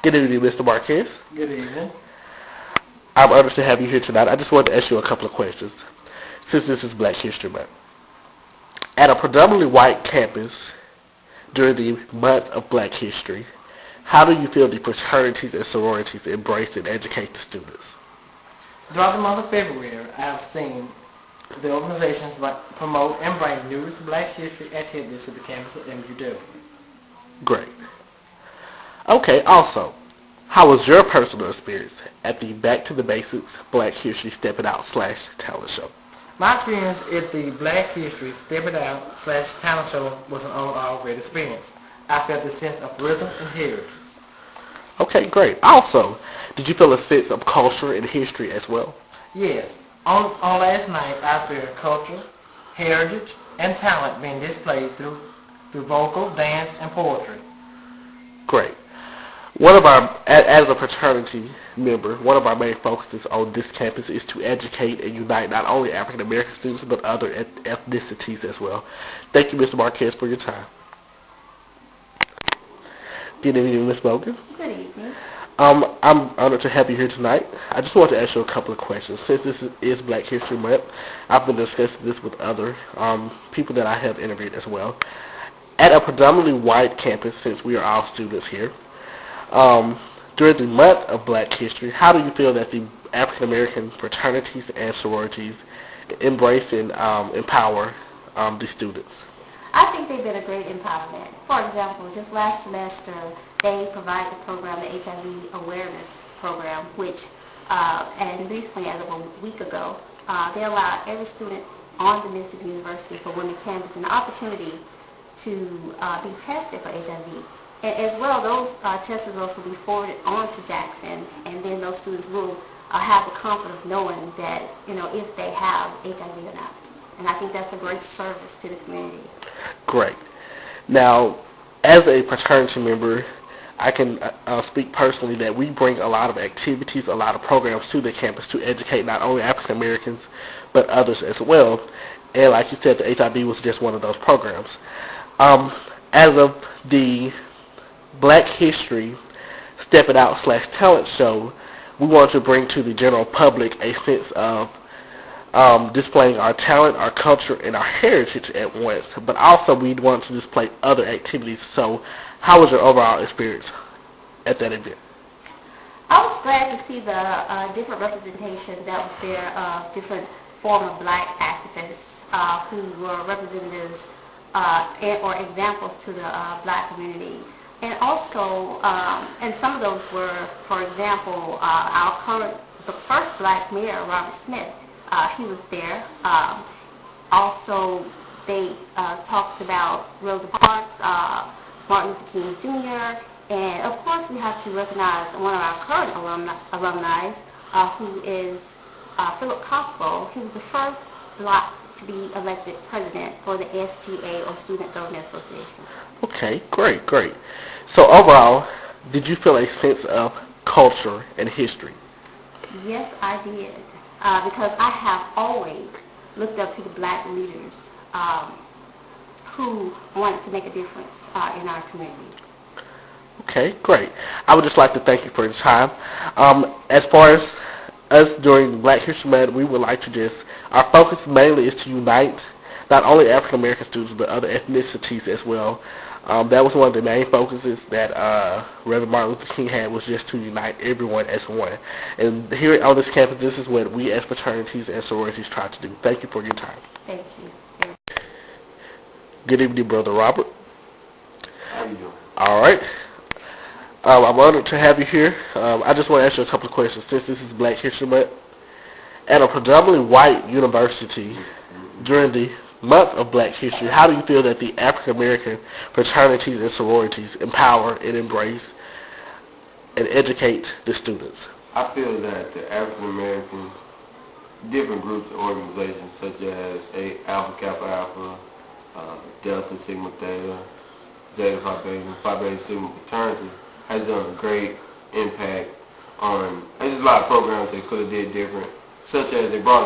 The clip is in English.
Good evening, Mr. Marquez. Good evening. I'm honored to have you here tonight. I just wanted to ask you a couple of questions, since this is Black History Month. At a predominantly white campus during the month of Black History, how do you feel the fraternities and sororities embrace and educate the students? Throughout the month of February, I have seen the organizations promote and bring numerous Black History activities to the campus of MUW. Great. Okay, also, how was your personal experience at the Back to the Basics Black History Step It Out / talent show? My experience at the Black History Step It Out / talent show was an overall great experience. I felt a sense of rhythm and heritage. Okay, great. Also, did you feel a sense of culture and history as well? Yes. On last night, I experienced culture, heritage, and talent being displayed through vocal, dance, and poetry. Great. As a fraternity member, one of our main focuses on this campus is to educate and unite not only African American students but other ethnicities as well. Thank you, Mr. Marquez, for your time. Good evening, Ms. Bogan. Good evening. I'm honored to have you here tonight. I just want to ask you a couple of questions. Since this is Black History Month, I've been discussing this with other people that I have interviewed as well. At a predominantly white campus, since we are all students here, during the month of Black History, how do you feel that the African American fraternities and sororities embrace and empower the students? I think they've been a great empowerment. For example, just last semester, they provided the program, the HIV awareness program, which, and recently, as of a week ago, they allowed every student on the Mississippi University for Women campus an opportunity to be tested for HIV. And as well, those test results will be forwarded on to Jackson, and then those students will have the comfort of knowing that, if they have HIV or not. And I think that's a great service to the community. Great. Now, as a fraternity member, I can speak personally that we bring a lot of activities, a lot of programs to the campus to educate not only African Americans, but others as well. And like you said, the HIV was just one of those programs. As of the Black History Step It Out / talent show, we want to bring to the general public a sense of displaying our talent, our culture, and our heritage at once, but also we want to display other activities. So how was your overall experience at that event? I was glad to see the different representation that was there of different former Black activists who were representatives or examples to the Black community. And also, and some of those were, for example, the first Black mayor, Robert Smith. He was there. Also, they talked about Rosa Parks, Martin Luther King Jr., and of course we have to recognize one of our current alumni, who is Philip Cosgrove. He was the first Black to be elected president for the SGA, or Student Government Association. Okay, great. So overall, did you feel a sense of culture and history? Yes, I did. Because I have always looked up to the Black leaders who wanted to make a difference in our community. Okay, great. I would just like to thank you for your time. As far as us during Black History Month, we would like to our focus mainly is to unite not only African American students but other ethnicities as well. That was one of the main focuses that Reverend Martin Luther King had, was just to unite everyone as one. And here on this campus, this is what we as fraternities and sororities try to do. Thank you for your time. Thank you. Good evening, Brother Robert. How you doing? All right. I'm honored to have you here. I just want to ask you a couple of questions. Since this is Black History Month, at a predominantly white university during the month of Black History, how do you feel that the African American fraternities and sororities empower and embrace and educate the students? I feel that the African Americans, different groups and organizations such as Alpha Kappa Alpha, Delta Sigma Theta, Zeta Phi Beta, Phi Beta Sigma fraternity has done a great impact on. There's a lot of programs they could have did different, such as they brought